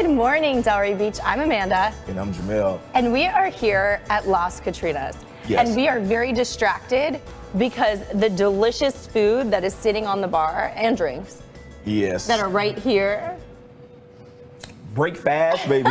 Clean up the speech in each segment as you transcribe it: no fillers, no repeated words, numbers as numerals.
Good morning, Delray Beach. I'm Amanda. And I'm Jamel. And we are here at Las Catrinas. Yes. And we are very distracted because the delicious food that is sitting on the bar and drinks Yes. that are right here. Break fast, baby.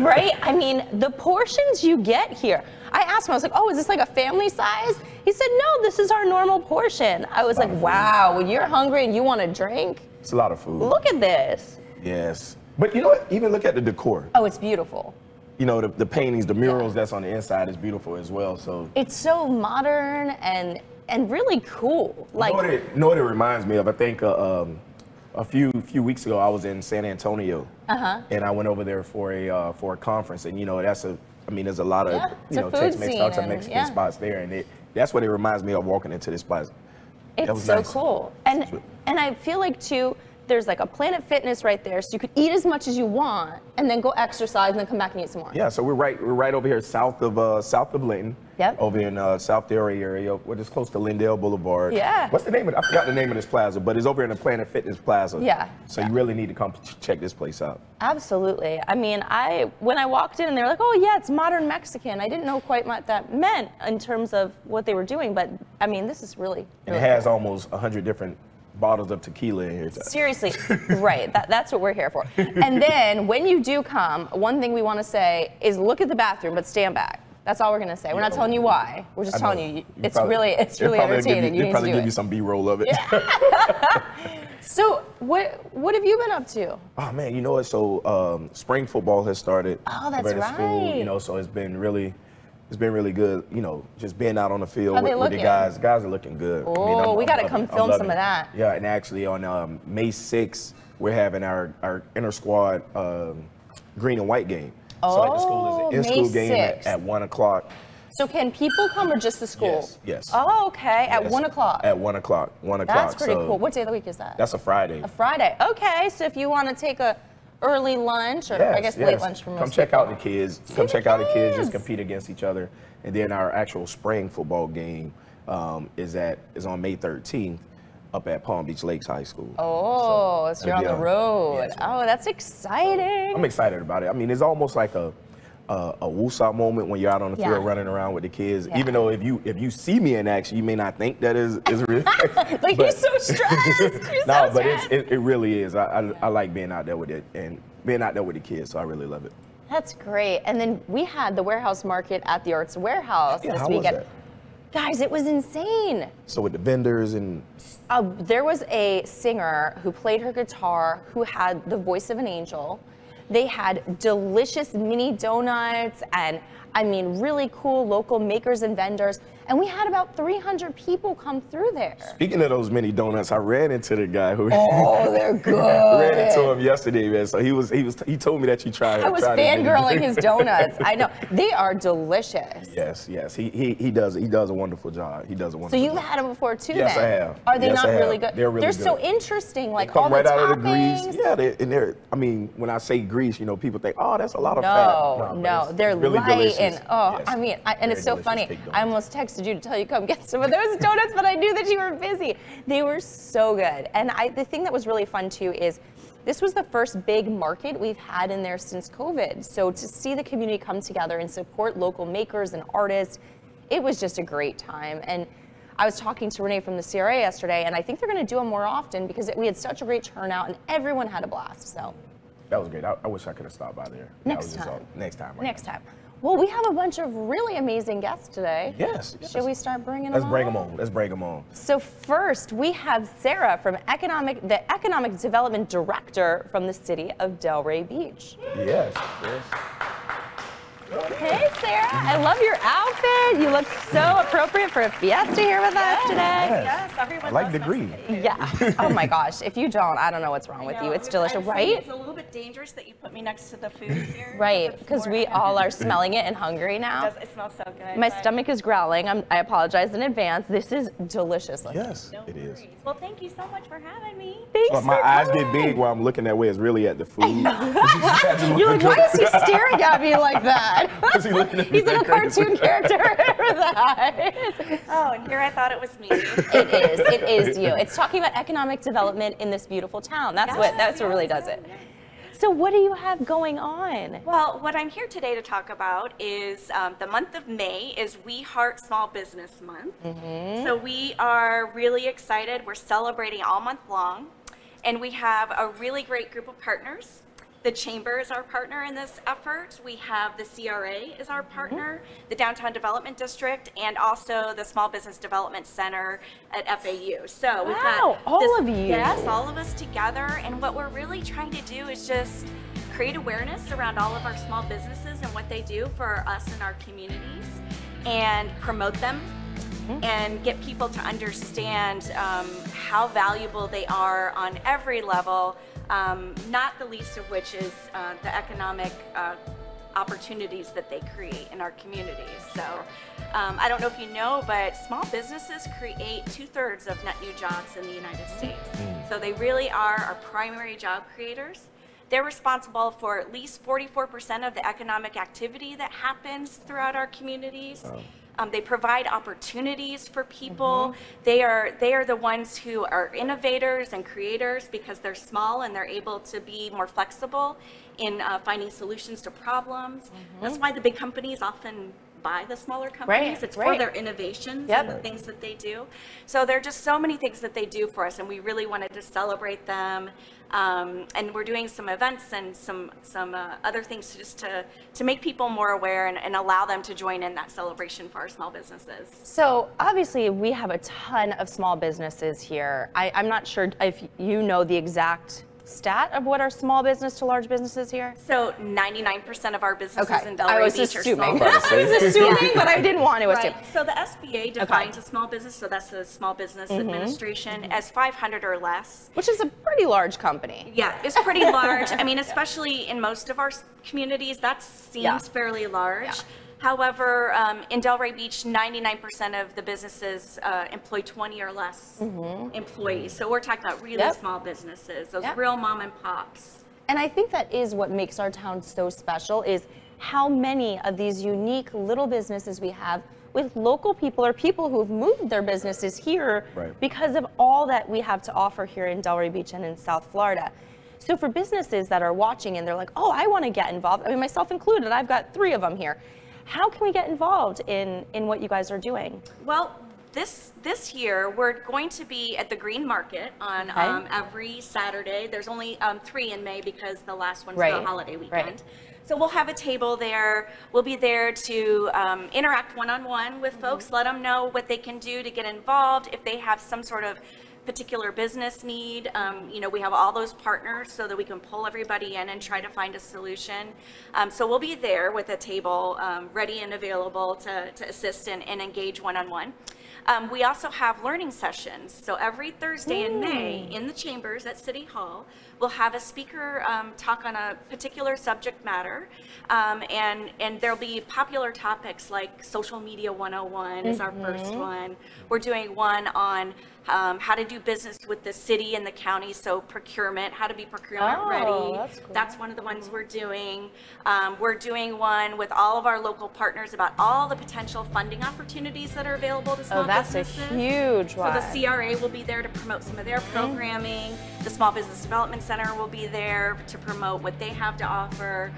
Right? I mean, the portions you get here. I asked him, I was like, oh, is this like a family size? He said, no, this is our normal portion. I was like, wow, when you're hungry and you want a drink, It's a lot of food. look at this. Yes. But you know what? Even look at the decor. Oh, it's beautiful. You know, the paintings, the murals that's on the inside is beautiful as well. So It's so modern and really cool. Like, you know what it reminds me of? I think a few weeks ago I was in San Antonio, and I went over there for a conference, and you know there's a lot of it's a food Tex-Mex scene spots and and, Mexican spots there, and that's what it reminds me of walking into this place. it's so nice. cool. And I feel like too, there's like a Planet Fitness right there, so you could eat as much as you want and then go exercise and then come back and eat some more. Yeah, so we're right over here south of Linton. Yep. Over in South Delray area, we're just close to Lindale Boulevard. Yeah. What's the name of it? I forgot the name of this plaza, but it's over in the Planet Fitness Plaza. Yeah. So you really need to come check this place out. Absolutely. I mean, when I walked in and they were like, oh yeah, it's modern Mexican. I didn't know quite what that meant in terms of what they were doing, but I mean, this is really, And really it has cool. almost 100 different bottles of tequila in here. Seriously, right, that's what we're here for. And then when you do come, one thing we want to say is look at the bathroom, but stand back. That's all we're going to say. We're not telling you why. We're just telling you it's really entertaining. They'll probably give you some B-roll of it. So what have you been up to? Oh man, you know what? So spring football has started. Oh, that's over at the school, right. you know, so it's been really good. You know, just being out on the field How they with the looking? guys. Guys are looking good. Oh, we gotta loving come it. I'm film loving some of it. that. Yeah, and actually on May 6th, we're having our inter squad green and white game. So at the school is an in-school May game 6th. at 1 o'clock. So can people come or just the school? Yes. Oh, okay. At Yes. 1 o'clock. At 1 o'clock. 1 o'clock. That's pretty so cool. What day of the week is that? That's a Friday. A Friday. Okay. So if you want to take a early lunch, or I guess late lunch for most Come check people. out the kids. Come check out the kids. Just compete against each other. And then our actual spring football game is on May 13th up at Palm Beach Lakes High School. Oh, so you're on the road. Yes, Oh, that's exciting. I'm excited about it. I mean, it's almost like a woosah moment when you're out on the field Yeah. running around with the kids. Yeah. Even though if you see me in action, you may not think that is real. Like, you're so stressed. You're No, so but stressed. it really is. I like being out there with it and being out there with the kids, so I really love it. That's great. And then we had the warehouse market at the Arts Warehouse Yeah, this how was weekend. that? Guys, it was insane. So with the vendors and There was a singer who played her guitar who had the voice of an angel. They had delicious mini donuts and, I mean, really cool local makers and vendors. And we had about 300 people come through there. speaking of those mini donuts, I ran into the guy who Oh, they're good. ran into him yesterday, man. So he told me that you tried. I was fangirling his donuts. I know. They are delicious. Yes. He does a wonderful job. He does a So wonderful you've job. had them before too, Yes, then? I have. Are they Yes, not I have. really good? They're really so good. interesting, like Come all right the out of the toppings. grease. Yeah, they're. I mean, when I say grease, you know, people think, oh, that's a lot of No, fat. no, but they're it's really light delicious. and Yes. I mean, and Very it's so delicious funny. cake donuts. I almost texted you to tell you come get some of those donuts, but I knew that you were busy. They were so good, and the thing that was really fun too is this was the first big market we've had in there since COVID. So to see the community come together and support local makers and artists, it was just a great time. And I was talking to Renee from the CRA yesterday, and I think they're going to do them more often because we had such a great turnout and everyone had a blast. So That was great. I wish I could have stopped by there. Next That was just time. all- next time. Right next now. time. Well, we have a bunch of really amazing guests today. Yes. Should we start bringing Let's them bring them on. Let's bring them on. So first, we have Sarah from the Economic Development Director from the city of Delray Beach. Yes. Hey, Sarah. I love your outfit. You look so appropriate for a fiesta here with us today. Yes, everyone I like loves the my green. steak. Yeah. Oh my gosh. If you don't, I don't know what's wrong with you. It's delicious, I'm saying right? It's a little bit dangerous that you put me next to the food here. Right. Because we all are smelling it and hungry now. It smells so good. My but stomach is growling. I apologize in advance. This is delicious looking. Yes, no it is. worries. Well, thank you so much for having me. Thanks But my for eyes get coming. big while I'm looking that way. It's really at the food. You're like, why is he staring at me like that? Is he looking at me He's like a that crazy? cartoon character with the eyes. Oh, and here I thought it was me. It is you. It's talking about economic development in this beautiful town. That's what really does it. So what do you have going on? Well, what I'm here today to talk about is the month of May is We Heart Small Business Month. So we are really excited. We're celebrating all month long, and we have a really great group of partners. The Chamber is our partner in this effort. We have the CRA is our partner, the Downtown Development District, and also the Small Business Development Center at FAU. So we've got all of you. Yes, all of us together. And what we're really trying to do is just create awareness around all of our small businesses and what they do for us and our communities, and promote them and get people to understand how valuable they are on every level. Not the least of which is the economic opportunities that they create in our communities. So I don't know if you know, but small businesses create 2/3 of net new jobs in the United States. So they really are our primary job creators. They're responsible for at least 44% of the economic activity that happens throughout our communities. They provide opportunities for people. They are the ones who are innovators and creators because they're small and they're able to be more flexible in finding solutions to problems. That's why the big companies often buy the smaller companies. It's for their innovations and the things that they do. So there are just so many things that they do for us, and we really wanted to celebrate them. And we're doing some events and some other things just to make people more aware and allow them to join in that celebration for our small businesses. So obviously we have a ton of small businesses here. I'm not sure if you know the exact stat of what are small business to large businesses here? So 99% of our businesses in Delray Beach are small. I was assuming, but I didn't want to assume. So the SBA defines a small business, so that's the Small Business Administration, as 500 or less. Which is a pretty large company. Yeah, it's pretty large. I mean, especially in most of our communities, that seems fairly large. However, in Delray Beach, 99% of the businesses employ 20 or less employees. So we're talking about really small businesses, those real mom and pops. And I think that is what makes our town so special, is how many of these unique little businesses we have with local people or people who have moved their businesses here because of all that we have to offer here in Delray Beach and in South Florida. So for businesses that are watching and they're like, oh, I want to get involved, I mean, myself included, I've got 3 of them here. How can we get involved in what you guys are doing? Well, this year we're going to be at the Green Market on every Saturday. There's only 3 in May because the last one's the holiday weekend. So we'll have a table there. We'll be there to interact one-on-one with folks, let them know what they can do to get involved. If they have some sort of particular business need, you know, we have all those partners so that we can pull everybody in and try to find a solution. So we'll be there with a table ready and available to assist and engage one-on-one. We also have learning sessions. So every Thursday in May in the chambers at City Hall, we'll have a speaker talk on a particular subject matter. And there'll be popular topics like Social Media 101 is our first one. We're doing one on how to do business with the city and the county, so procurement, how to be procurement ready. That's cool. That's one of the ones we're doing. We're doing one with all of our local partners about all the potential funding opportunities that are available to small businesses. That's a huge one. So the CRA will be there to promote some of their programming. The Small Business Development Center will be there to promote what they have to offer.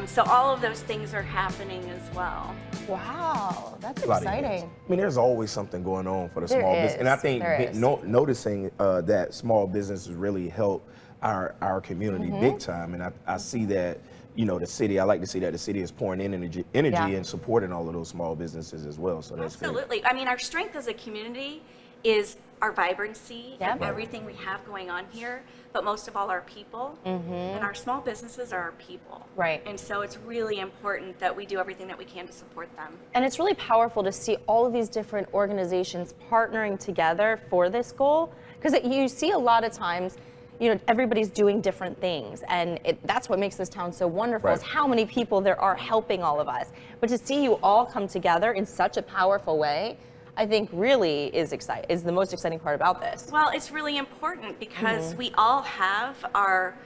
So all of those things are happening as well. Wow, that's exciting. I mean, there's always something going on for the small business. And I think noticing that small businesses really help our community big time. And I see that, you know, the city, I like to see that the city is pouring in energy and supporting all of those small businesses as well. So that's absolutely. Great. I mean, our strength as a community is our vibrancy and everything we have going on here, but most of all our people, and our small businesses are our people. Right. And so it's really important that we do everything that we can to support them. And it's really powerful to see all of these different organizations partnering together for this goal, because you see a lot of times, you know, everybody's doing different things, and that's what makes this town so wonderful, is how many people there are helping all of us. But to see you all come together in such a powerful way, I think really is the most exciting part about this. Well, it's really important because we all have our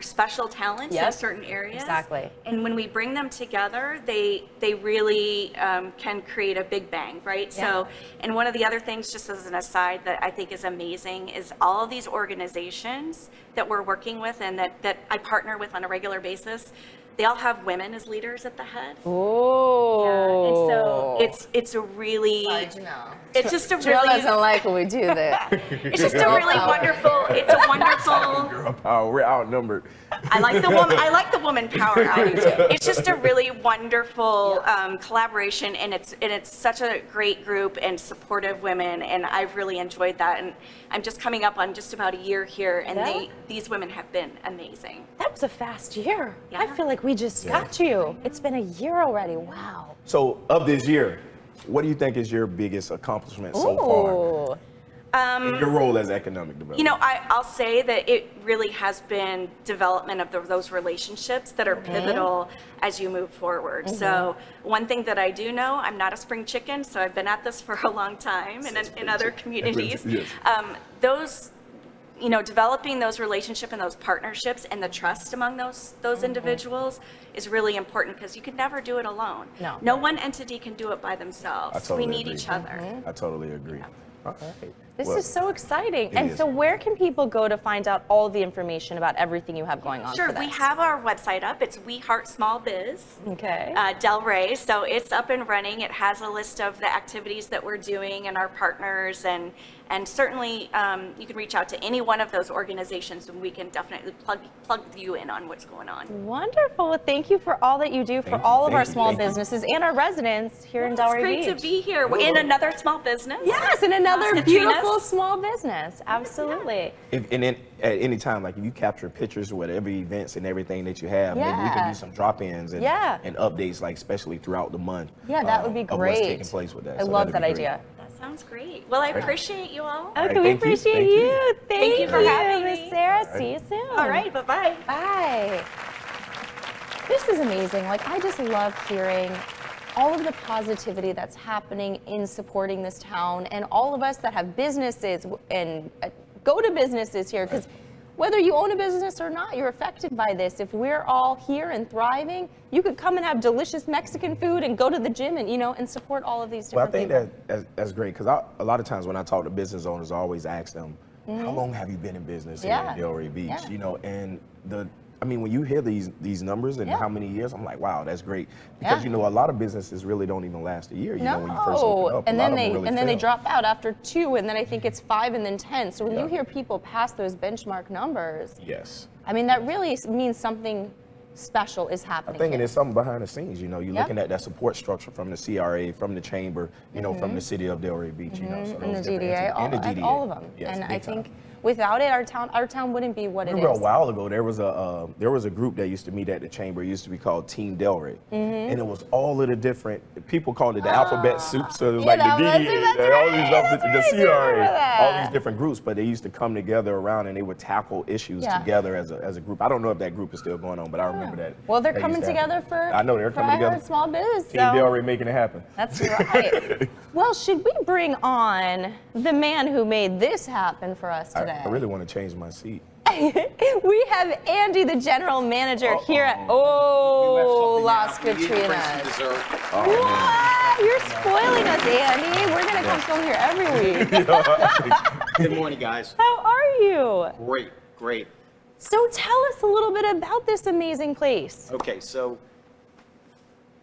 special talents in certain areas. Exactly. And when we bring them together, they really can create a big bang, right? Yeah. So, and one of the other things, just as an aside, that I think is amazing is all of these organizations that we're working with and that I partner with on a regular basis. They all have women as leaders at the head. Oh. Yeah, and so it's a really, it's just a Jill really, doesn't like when we do that. it's just a really wonderful, it's a wonderful. Girl power, we're outnumbered. I like the woman power. I do too. It's just a really wonderful collaboration, and it's such a great group and supportive women, and I've really enjoyed that. And I'm just coming up on just about a year here, and these women have been amazing. That was a fast year. Yeah. I feel like we just got you. It's been a year already. Wow. So of this year, what do you think is your biggest accomplishment so far in your role as economic developer? You know, I'll say that it really has been development of those relationships that are pivotal as you move forward. So one thing that I do know, I'm not a spring chicken, so I've been at this for a long time in other communities. Those, you know, developing those relationships and those partnerships and the trust among those individuals is really important, because you can never do it alone. No one entity can do it by themselves. Totally we need agree. each other. I totally agree. All right. This is so exciting. And is. so where can people go to find out all the information about everything you have going on? Sure, for this? we have our website up. It's We Heart Small Biz. Okay. Delray, so it's up and running. It has a list of the activities that we're doing and our partners, and certainly you can reach out to any one of those organizations, and we can definitely plug you in on what's going on. Wonderful. Well, thank you for all that you do for all of our small businesses and our residents here in Delray Beach. It's great to be here in another small business. Yes, in another Catrinas. beautiful small business. Absolutely. And then at any time, like if you capture pictures with every events and everything that you have, maybe we can do some drop-ins and updates, like especially throughout the month. Yeah, that would be great. Of what's taking place with that. I love that idea. Sounds great. Well, I appreciate you all. Okay, we appreciate you. Thank you for having me. Miss Sarah. See you soon. All right, bye-bye. Bye. This is amazing. Like, I just love hearing all of the positivity that's happening in supporting this town, and all of us that have businesses and go to businesses here, because whether you own a business or not, you're affected by this. If we're all here and thriving, you could come and have delicious Mexican food and go to the gym and, you know, and support all of these different people. Well, I think that's great, because a lot of times when I talk to business owners, I always ask them, how long have you been in business here in Delray Beach? You know, and I mean, when you hear these numbers and how many years, I'm like, wow, that's great. Because, you know, a lot of businesses really don't even last a year, you know, when you first open up. And then they drop out after 2, and then I think it's 5 and then 10. So when you hear people pass those benchmark numbers, I mean, that really means something special is happening. I think there's something behind the scenes, you know, you're looking at that support structure from the CRA, from the chamber, you know, from the city of Delray Beach, you know. So and the DDA, all of them. Yes, and I think without it, our town wouldn't be what it is. Remember a while ago, there was a group that used to meet at the chamber. It used to be called Team Delray, and it was all of the different people called it the alphabet soup. So it was like the DDA, all these the CRA, all these different groups. But they used to come together around and they would tackle issues together as a group. I don't know if that group is still going on, but I remember that. Well, they're coming together for. I know they're coming together. Small business. Team Delray making it happen. That's right. Well, should we bring on the man who made this happen for us today? I really want to change my seat. We have Andy, the general manager here at Las Catrinas. What? You're spoiling us, Andy. We're going to come film here every week. Good morning, guys. How are you? Great, great. So tell us a little bit about this amazing place. Okay, so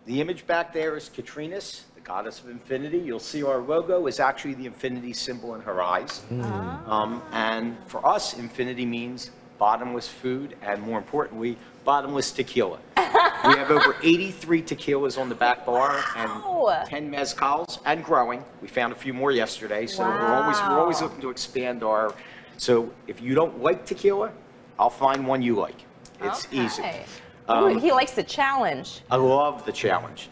the image back there is Catrinas, the goddess of infinity. You'll see our logo is actually the infinity symbol in her eyes. And for us, infinity means bottomless food, and more importantly, bottomless tequila. We have over 83 tequilas on the back bar and 10 mezcals, and growing. We found a few more yesterday, so we're always looking to expand our. So if you don't like tequila, I'll find one you like. It's easy. He likes the challenge. I love the challenge.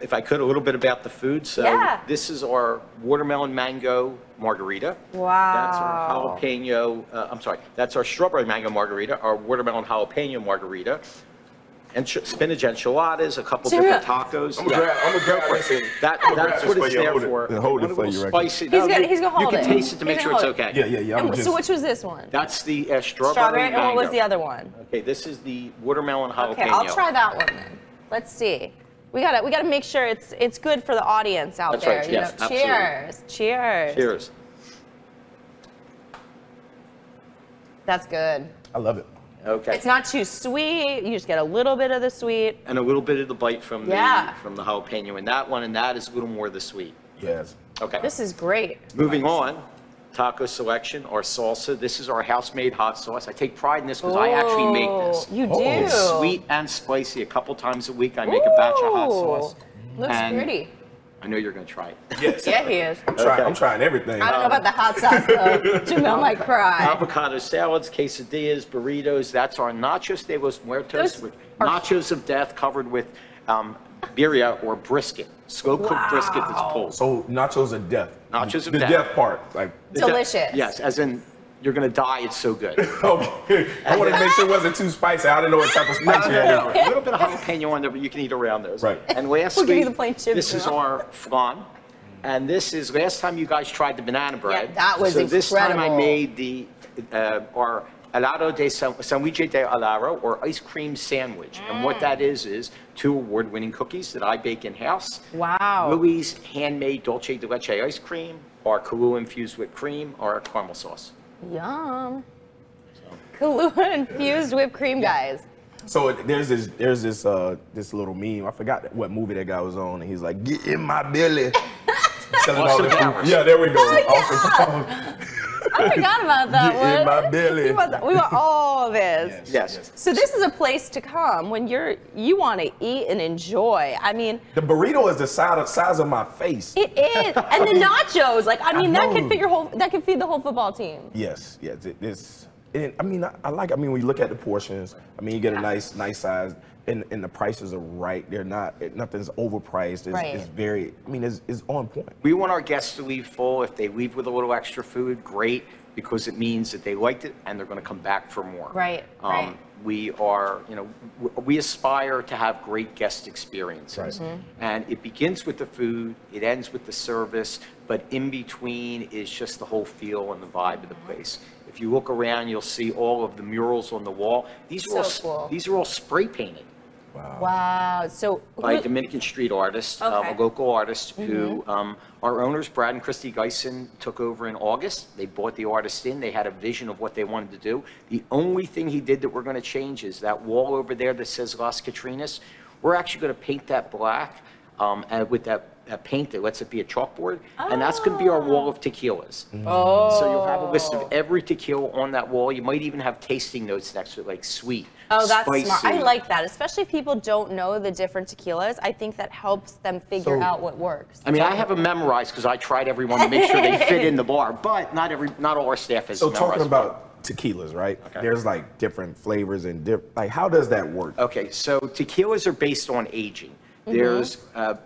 If I could, a little bit about the food. So this is our watermelon mango margarita. Wow. That's our jalapeno, that's our strawberry mango margarita, our watermelon jalapeno margarita. spinach enchiladas, a couple different tacos. I'm gonna grab this. That's what it's there for. Hold it for you, spicy. He's gonna hold it. You can taste it to make sure it's okay. Yeah. So which was this one? That's the strawberry and what was the other one? Okay, this is the watermelon jalapeno. Okay, I'll try that one then. Let's see. We gotta make sure it's good for the audience out there. That's right. Yes, absolutely. Cheers. Cheers. Cheers. That's good. I love it. Okay. It's not too sweet. You just get a little bit of the sweet. And a little bit of the bite from the jalapeno in that one, and that is a little more of the sweet. Yes. Okay. This is great. Moving on, taco selection, our salsa. This is our house-made hot sauce. I take pride in this because I actually make this. You do. It's sweet and spicy. A couple times a week I make a batch of hot sauce. Looks pretty. I know you're going to try it. Yes. Yeah, he is. I'm trying everything. I don't know about the hot sauce though. Jamel might cry. Avocado salads, quesadillas, burritos. That's our nachos de los muertos, with nachos of death covered with birria or brisket, slow-cooked brisket that's pulled. So nachos of death. Nachos of death. The death part, like. Delicious. Yes, as in you're going to die. It's so good. Okay. I wanted to make sure it wasn't too spicy. I didn't know what type of spice you had. A little bit of jalapeno on there, but you can eat around those. Right. And lastly, We'll give you the plain chips, this is our flan. And this is, last time you guys tried the banana bread. Yeah, that was so this time I incredible. made the, our helado de sandwich de helado, or ice cream sandwich. And what that is 2 award-winning cookies that I bake in-house. Wow. Louis handmade dulce de leche ice cream, our Kahlua infused whipped cream, or our caramel sauce. Yum. Kahlua infused whipped cream, guys. So there's this little meme. I forgot what movie that guy was on, and he's like, "Get in my belly." Austin Powers. Yeah, there we go. Oh, I forgot about that one. Get in my belly. We want all of this. Yes. So this is a place to come when you want to eat and enjoy. I mean, The burrito is the size of my face. it is, and the nachos. Like, I mean, that could feed the whole football team. Yes. I mean, I like. I mean, when you look at the portions, I mean, you get a nice size, and the prices are right. They're not. Nothing's overpriced. It's very. I mean, it's on point. We want our guests to leave full. If they leave with a little extra food, great, because it means that they liked it and they're going to come back for more. Right. Right. We are, we aspire to have great guest experiences. Right. And it begins with the food, it ends with the service, but in between is just the whole feel and the vibe of the place. If you look around, you'll see all of the murals on the wall. These are all spray painted. Wow. So By Dominican street artists, a local artist who our owners, Brad and Christy Geisen, took over in August. They brought the artist in. They had a vision of what they wanted to do. The only thing he did that we're going to change is that wall over there that says Las Catrinas. We're actually going to paint that black and with that paint that lets it be a chalkboard. And that's going to be our wall of tequilas. So you'll have a list of every tequila on that wall. You might even have tasting notes next to it, like sweet. Oh, that's spicy. smart. I like that, especially if people don't know the different tequilas. I think that helps them figure out what works. I mean, I have them memorized because I tried everyone to make sure they fit in the bar, but not all our staff has memorized. So talking about tequilas, right? Okay. There's like different flavors and like how does that work? Okay, so tequilas are based on aging. There's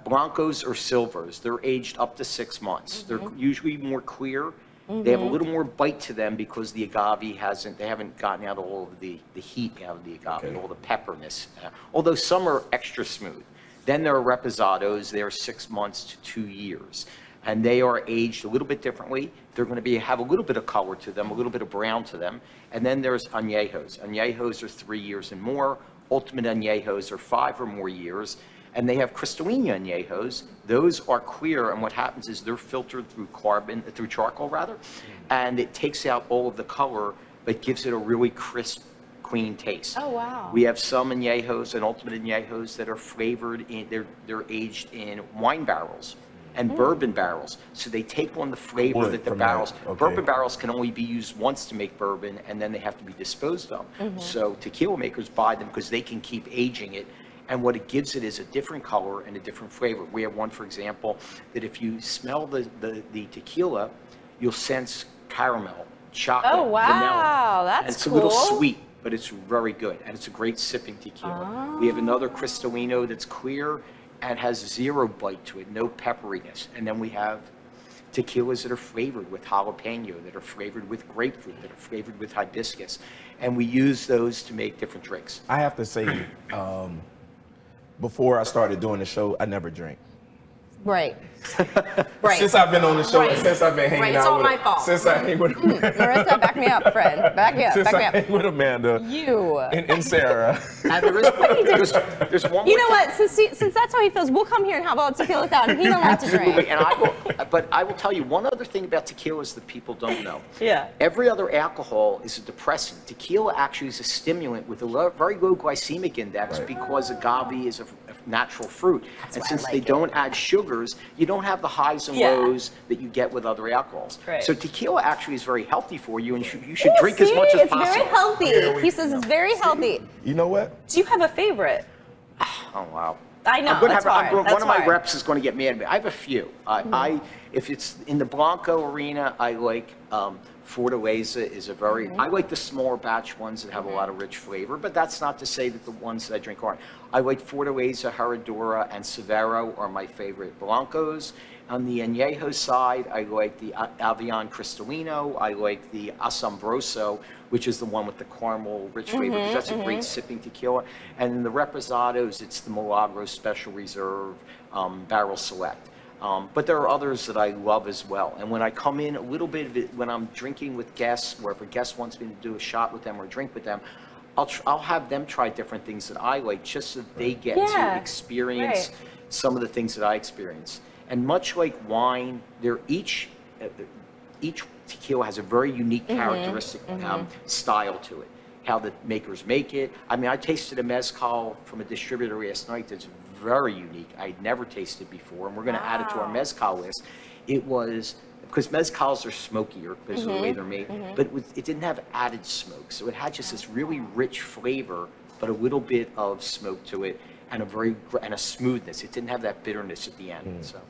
Blancos or Silvers. They're aged up to 6 months. They're usually more clear. They have a little more bite to them because the agave they haven't gotten out all of the heat out of the agave, all the pepperness. Although some are extra smooth. Then there are Reposados. They're 6 months to 2 years. And they are aged a little bit differently. They're going to have a little bit of color to them, a little bit of brown to them. And then there's Añejos. Añejos are 3 years and more. Ultimate Añejos are 5 or more years. And they have Cristalina Añejos. Those are clear, and what happens is they're filtered through charcoal rather, and it takes out all of the color, but gives it a really crisp, clean taste. Oh, wow. We have some Añejos and Ultimate Añejos that are flavored they're aged in wine barrels and bourbon barrels. So they take on the flavor that the barrels, bourbon barrels can only be used once to make bourbon, and then they have to be disposed of. So tequila makers buy them because they can keep aging it. And what it gives it is a different color and a different flavor. We have one, for example, that if you smell the tequila, you'll sense caramel, chocolate, vanilla. That's and it's a little sweet, but it's very good. And it's a great sipping tequila. We have another Cristalino that's clear and has 0 bite to it, no pepperiness. And then we have tequilas that are flavored with jalapeno, that are flavored with grapefruit, that are flavored with hibiscus. And we use those to make different drinks. I have to say, before I started doing the show, I never drank. Right. Right. Since I've been on the show, since I've been hanging out it's all with my fault. Since I hang with Amanda. Marissa, back me up, friend. Back me up. Since Back me I up. hang with Amanda. You. And Sarah. And there's one more You know thing. what? Since that's how he feels, we'll come here and have a tequila without him. He don't have to drink. And I will tell you one other thing about tequilas that people don't know. Yeah. Every other alcohol is a depressant. Tequila actually is a stimulant with a very low glycemic index because agave is a natural fruit. And since they don't add sugars, you don't have the highs and lows that you get with other alcohols. Right. So tequila actually is very healthy for you, and you should drink as much as possible. It's very healthy. He says it's very healthy. You know what? Do you have a favorite? Oh, wow. I know, one of my reps is going to get mad at me. I have a few. If it's in the Blanco arena, I like Fortaleza is a very, I like the smaller batch ones that have a lot of rich flavor, but that's not to say that the ones that I drink aren't. I like Fortaleza, Herradura, and Severo are my favorite Blancos. On the Añejo side, I like the Avion Cristalino. I like the Asombroso, which is the one with the caramel rich flavor, because that's a great sipping tequila. And in the Reposados, it's the Milagro Special Reserve Barrel Select. But there are others that I love as well. And when I come in, a little bit of it, when I'm drinking with guests, or if a guest wants me to do a shot with them or drink with them, I'll have them try different things that I like, just so they get to experience some of the things that I experience. And much like wine, each tequila has a very unique characteristic style to it. How the makers make it. I mean, I tasted a mezcal from a distributor last night that's very unique. I'd never tasted before, and we're going to add it to our mezcal list. It was, because mezcals are smokier because of the way they're made, but it didn't have added smoke. So it had just this really rich flavor, but a little bit of smoke to it, and a smoothness. It didn't have that bitterness at the end. So.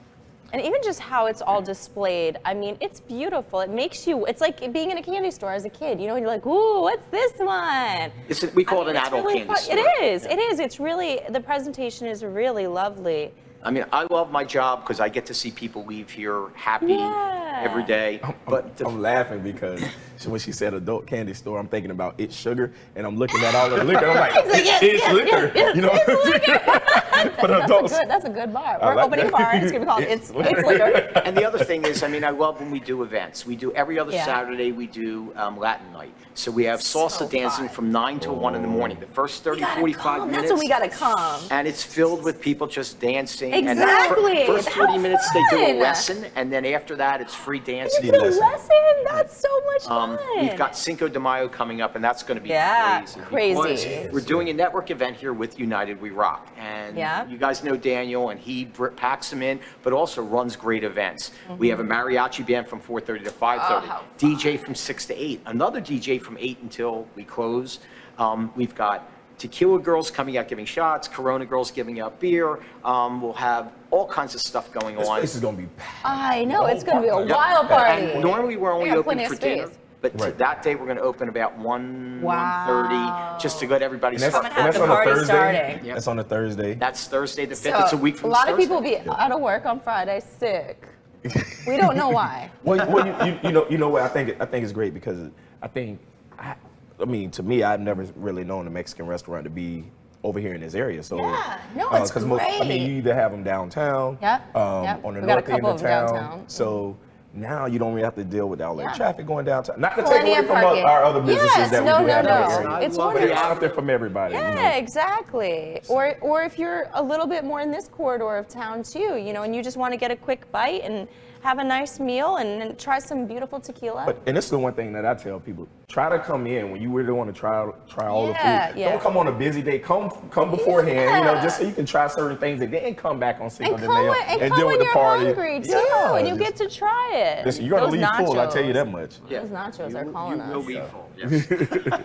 And even just how it's all displayed, I mean, it's beautiful. It makes you, it's like being in a candy store as a kid, you know, and you're like, ooh, what's this one? We call it an adult candy store. It is, it is. It's really, the presentation is really lovely. I mean, I love my job because I get to see people leave here happy every day. I'm laughing because when she said adult candy store, I'm thinking about It's Sugar, and I'm looking at all the liquor. I'm like, it's liquor. You know? For the adults. That's a good bar. We're opening a bar, and it's going to be called It's Liquor. And the other thing is, I mean, I love when we do events. We do every other Saturday, we do Latin night. So we have salsa dancing from 9 till 1 in the morning. The first 30, 45 minutes. That's when we got to come. And it's filled with people just dancing. Exactly. And first 40 minutes, they do a lesson. And then after that, it's free dancing. You do a lesson? That's so much fun. We've got Cinco de Mayo coming up, and that's going to be crazy. We're doing a network event here with United We Rock. And you guys know Daniel, and he packs them in, but also runs great events. We have a mariachi band from 4:30 to 5:30, DJ from 6 to 8, another DJ from 8 until we close. We've got tequila girls coming out giving shots, Corona girls giving out beer. We'll have all kinds of stuff going on. This place is going to be packed. I know, it's going to be a wild party. And normally we're only open for dinner. But that day we're going to open about 1:30 just to let everybody start. And that's on a Thursday. That's on a Thursday. That's Thursday the 5th. It's a week from Thursday. A lot of people will be out of work on Friday sick. We don't know why. Well, you know what? I think it's great because I mean, to me, I've never really known a Mexican restaurant to be over here in this area. So it's great. I mean, you either have them downtown, on the north end of town. So now you don't really have to deal with all that traffic going downtown. Not to take away from our other businesses that we do have there. It's wonderful. But it's out there from everybody. Yeah, exactly. Or if you're a little bit more in this corridor of town too, you know, and you just want to get a quick bite and have a nice meal and try some beautiful tequila. And this is the one thing that I tell people: try to come in when you really want to try all the food. Don't come on a busy day. Come beforehand, you know, just so you can try certain things and then come back on Cinco de Mayo and deal with the party. Hungry too, and you get to try it. Listen, you're gonna leave full. I tell you that much. Those nachos are calling us. You will leave full. Yes.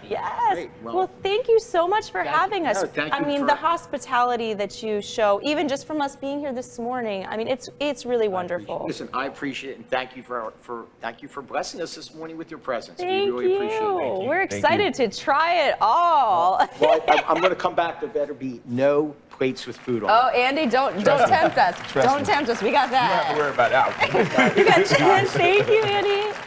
Yes. Great. Well, thank you so much for having us. I mean, the hospitality that you show, even just from us being here this morning, I mean, it's really wonderful. Listen, I appreciate it, and thank you for blessing us this morning with your presence. Thank we really appreciate it. Thank you. We're excited to try it all. Well, I'm going to come back. There better be no plates with food on Oh, it. Andy, don't tempt us. Don't tempt us. We got You don't have that. to worry about that. You got 10. Thank you, Andy.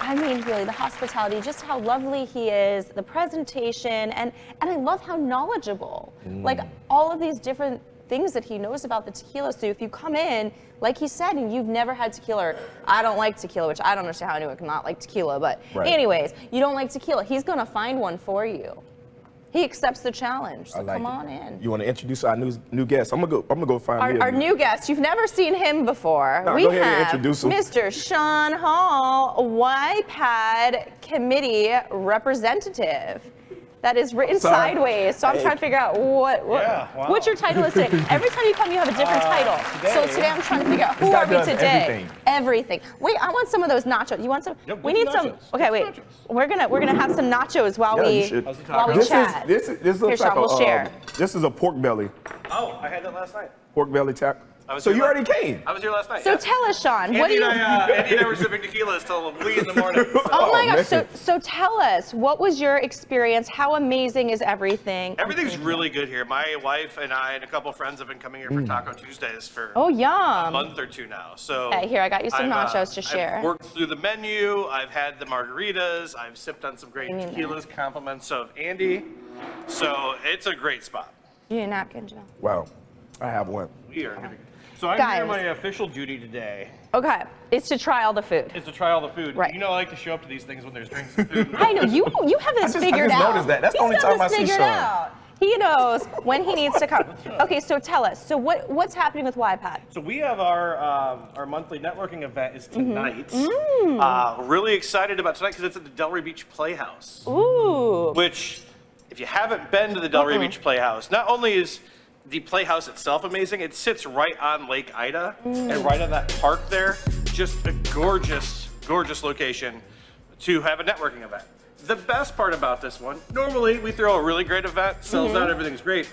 I mean, really, the hospitality, just how lovely he is, the presentation, and I love how knowledgeable. Like, all of these different things that he knows about the tequila. So if you come in, like he said, and you've never had tequila, or I don't like tequila, which I don't understand how anyone can not like tequila, but anyways, you don't like tequila, he's gonna find one for you. He accepts the challenge, so come on in. You want to introduce our new guest? I'm gonna go find our new guest. You've never seen him before. No, we go ahead and have introduce him. Mr. Sean Hall, YPAD committee representative. That is written sideways, so I'm trying to figure out what's your title is today. Every time you come, you have a different title. So today I'm trying to figure out who are we today. Everything. Wait, I want some of those nachos. You want some? Yep, we need nachos. some. Okay, wait. We're gonna have some nachos while we chat. This looks Here, Sean, like we'll share. This is a pork belly. Oh, I had that last night. Pork belly tack. So you already came. I was here last night. So tell us, Sean, what do you? Andy and I were sipping tequilas till 3 in the morning. Oh my gosh! So tell us, what was your experience? How amazing is everything? Everything's really good here. My wife and I and a couple friends have been coming here for Taco Tuesdays for yum. a month or two now. So okay, here I got you some nachos to share. I've worked through the menu. I've had the margaritas. I've sipped on some great tequilas, compliments of Andy. So it's a great spot. You need a napkin, Joe? Wow, I have one. We are gonna. So I'm here. My official duty today. Okay, it's to try all the food. Is to try all the food. Right. You know, I like to show up to these things when there's drinks and food. I know you have this figured out. I just noticed that. That's the only time I see Sean. He knows when he needs to come. Okay, so tell us. So what's happening with YPAD? So we have our monthly networking event is tonight. Really excited about tonight because it's at the Delray Beach Playhouse. Ooh. Which, if you haven't been to the Delray Beach Playhouse, not only is the playhouse itself amazing, it sits right on Lake Ida and right on that park there. Just a gorgeous, gorgeous location to have a networking event. The best part about this one, normally we throw a really great event, sells out, everything's great.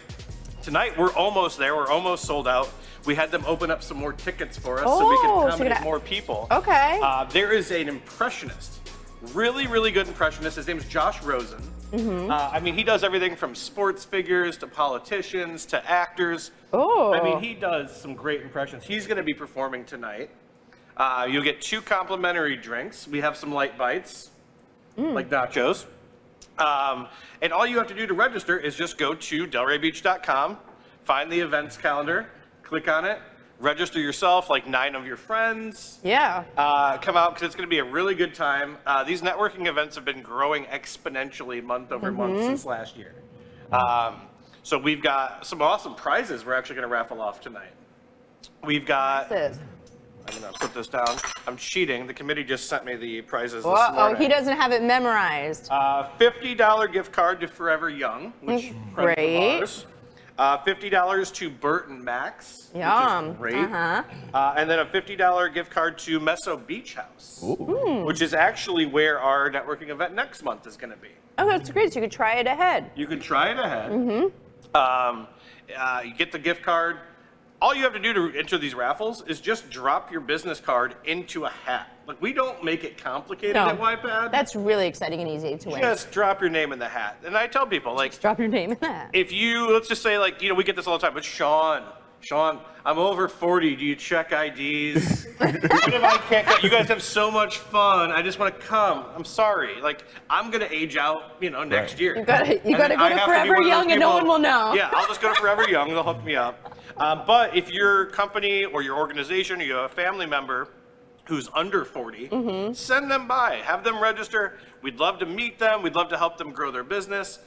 Tonight we're almost there, we're almost sold out. We had them open up some more tickets for us so we can accommodate more people. Okay. There is an impressionist, really, really good impressionist. His name is Josh Rosen. I mean, he does everything from sports figures to politicians to actors. Oh. I mean, he does some great impressions. He's going to be performing tonight. You'll get 2 complimentary drinks. We have some light bites, like nachos. And all you have to do to register is just go to delraybeach.com, find the events calendar, click on it, register yourself, like 9 of your friends. Yeah. Come out because it's going to be a really good time. These networking events have been growing exponentially month over month since last year. So we've got some awesome prizes we're actually going to raffle off tonight. We've got... I'm going to put this down. I'm cheating. The committee just sent me the prizes this morning. Oh, he doesn't have it memorized. $50 gift card to Forever Young, which friend of ours. $50 to Burt and Max, which is great. And then a $50 gift card to Meso Beach House, which is actually where our networking event next month is going to be. Oh, that's great. So you could try it ahead. You can try it ahead. You get the gift card. All you have to do to enter these raffles is just drop your business card into a hat. Like, we don't make it complicated at YPAD. That's really exciting and easy to win. Just drop your name in the hat. And I tell people, like, just drop your name in the hat. If you, let's just say, like, you know, we get this all the time, but Sean, I'm over 40. Do you check IDs? What if I can't come? You guys have so much fun. I just want to come. I'm sorry. Like, I'm going to age out, you know, next year. You gotta go to Forever Young and no one will know. Yeah, I'll just go to Forever Young. They'll hook me up. But if your company or your organization or you have a family member who's under 40, send them by. Have them register. We'd love to meet them. We'd love to help them grow their business.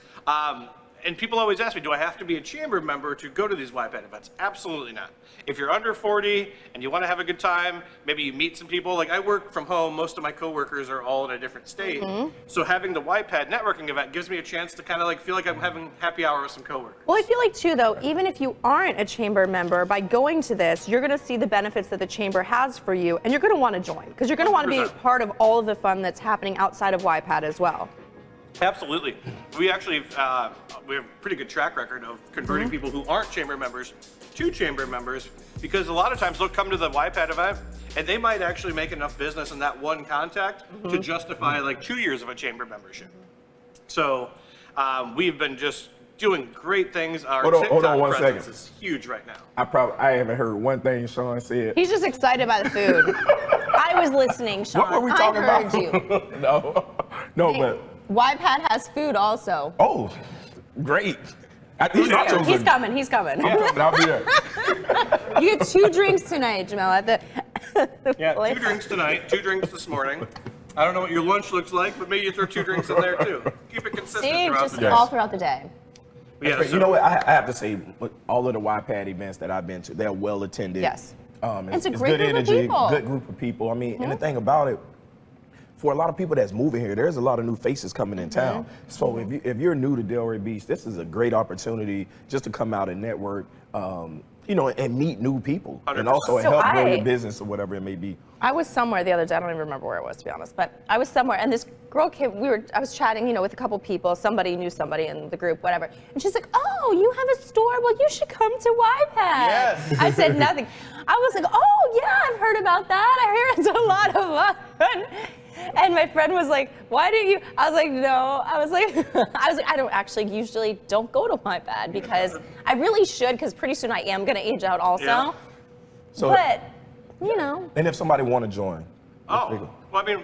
And people always ask me, do I have to be a chamber member to go to these YPAD events? Absolutely not. If you're under 40 and you want to have a good time, maybe you meet some people. Like, I work from home. Most of my coworkers are all in a different state. So having the YPAD networking event gives me a chance to kind of like feel like I'm having happy hour with some coworkers. Well, I feel like too, though, even if you aren't a chamber member, by going to this, you're going to see the benefits that the chamber has for you, and you're going to want to join because you're going to want to be part of all of the fun that's happening outside of YPAD as well. Absolutely. We actually we have a pretty good track record of converting people who aren't chamber members to chamber members, because a lot of times they'll come to the YPAD event and they might actually make enough business in that one contact to justify like 2 years of a chamber membership. So we've been just doing great things. Our Hold on TikTok 1 presence second. is huge right now. I haven't heard one thing Sean said. He's just excited by the food. I was listening, Sean. What were we talking I heard about? you. No, but YPAD has food also. oh, great. These nachos He's are- coming. He's coming. I'll be there. You get 2 drinks tonight, Jamel, at the Yeah, place. 2 drinks tonight, 2 drinks this morning. I don't know what your lunch looks like, but maybe you throw 2 drinks in there too. Keep it consistent See, throughout just the day. all throughout the day. Yeah, But you know what? I have to say, all of the YPAD events that I've been to, they're well attended. Yes. It's a it's great good group of energy, people. good group of people. I mean, and the thing about it, for a lot of people that's moving here, there's a lot of new faces coming in town. So if you're new to Delray Beach, this is a great opportunity just to come out and network, you know, and meet new people, 100%. and also So help grow I- your business or whatever it may be. I was somewhere the other day. I don't even remember where it was, to be honest. But I was somewhere, and this girl came. I was chatting, you know, with a couple people. Somebody knew somebody in the group, whatever. And she's like, "Oh, you have a store? Well, you should come to YPAD." Yes. I said nothing. I was like, "Oh yeah, I've heard about that. I hear it's a lot of fun." And my friend was like, "Why do you?" I was like, "No." I was like, I don't actually usually don't go to YPAD because I really should, because pretty soon I am gonna age out also. Yeah. So, But you know. and if somebody want to join, Oh, well, I mean,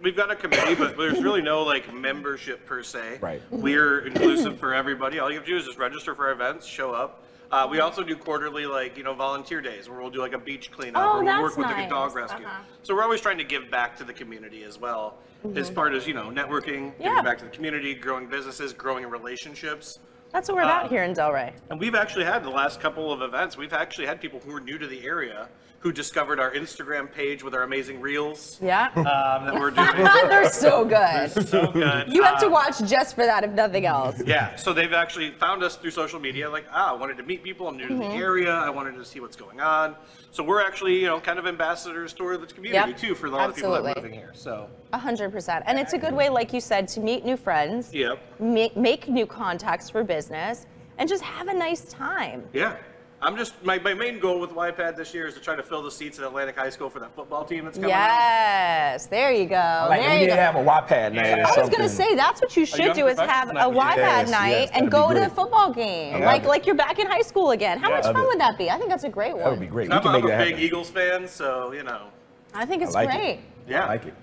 we've got a committee, but there's really no like membership per se. Right. We're inclusive for everybody. All you have to do is just register for our events, show up. We also do quarterly, like, you know, volunteer days where we'll do like a beach cleanup Oh, or we'll that's work with like a nice. dog rescue. So we're always trying to give back to the community as well. As part as, you know, networking, Yeah. giving back to the community, growing businesses, growing relationships. That's what we're about here in Delray. And we've actually had the last couple of events, we've actually had people who are new to the area who discovered our Instagram page with our amazing reels Yeah. that we're doing. They're so good. So good. You have to watch just for that, if nothing else. Yeah, so they've actually found us through social media, like, I wanted to meet people, I'm new to the area, I wanted to see what's going on. So we're actually, you know, kind of ambassadors toward the community Yep, too for a lot of people that are absolutely. moving here. So, 100%. And it's a good way, like you said, to meet new friends, yep, make new contacts for business, and just have a nice time. yeah. I'm just, my main goal with YPAD this year is to try to fill the seats at Atlantic High School for that football team that's coming out. Yes, there you go. like there we you need go. to have a YPAD night or I was something. gonna say that's what you should young do is have professionals a night would be- YPAD Yes, night yes, and that'd go be to great. the football game, I love it. like you're back in high school again. How much love fun it. would that be? I think that's a great one. That would be great. We I'm can a make that big happen. Eagles fan, so, you know, I think it's I like it. great. yeah. I like it.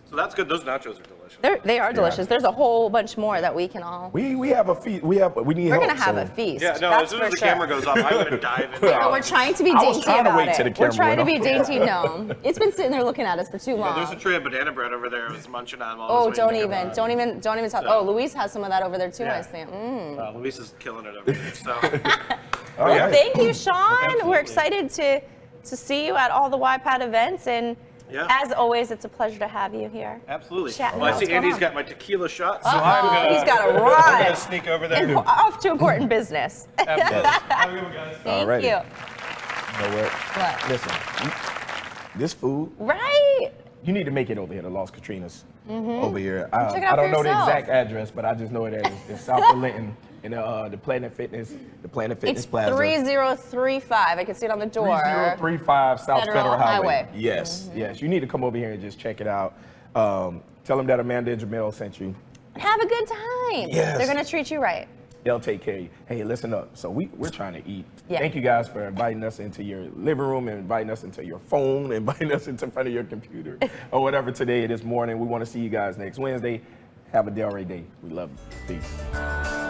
So that's good. Those nachos are delicious. They are delicious. There's a whole bunch more that we can all. We have a feast. We need We're help. gonna have so- a feast. Yeah, no, that's as soon for as the sure. camera goes off, I'm going to dive in. Yeah, No, we're trying to be I was dainty trying to about wait it. till the We're camera trying to be went dainty. No, it's been sitting there looking at us for too long. There's a tray of banana bread over there I was munching on while I Oh, was don't waiting to even talk. So- Oh, Louise has some of that over there too. Yeah. I see. Luis is killing it over there. So, Oh, Well, yeah. thank you, Sean. Absolutely. We're excited to see you at all the YPAD events, and Yeah. as always, it's a pleasure to have you here. absolutely. Chatting Well, I about see what's going Andy's on. got my tequila shot, so Uh-oh, I'm going he's got to I'm run going to sneak over there. and off to important business. Absolutely. Have a good one, guys. Thank Alrighty. you. You know what? What? Listen, this food, Right. you need to make it over here to Las Catrinas. Over here. Check it out I don't for know the yourself. exact address, but I just know that it's South of Linton in the Planet Fitness It's Plaza. 3035. I can see it on the door. 3035 South Federal Federal Highway. Highway. Yes, yes. You need to come over here and just check it out. Tell them that Amanda and Jamel sent you. Have a good time. Yes. They're gonna treat you right. They'll take care of you. Hey, listen up. So we're trying to eat. Yeah. Thank you guys for inviting us into your living room and inviting us into your phone, inviting us into front of your computer or whatever today, this morning. We want to see you guys next Wednesday. Have a Delray day. We love you. Peace.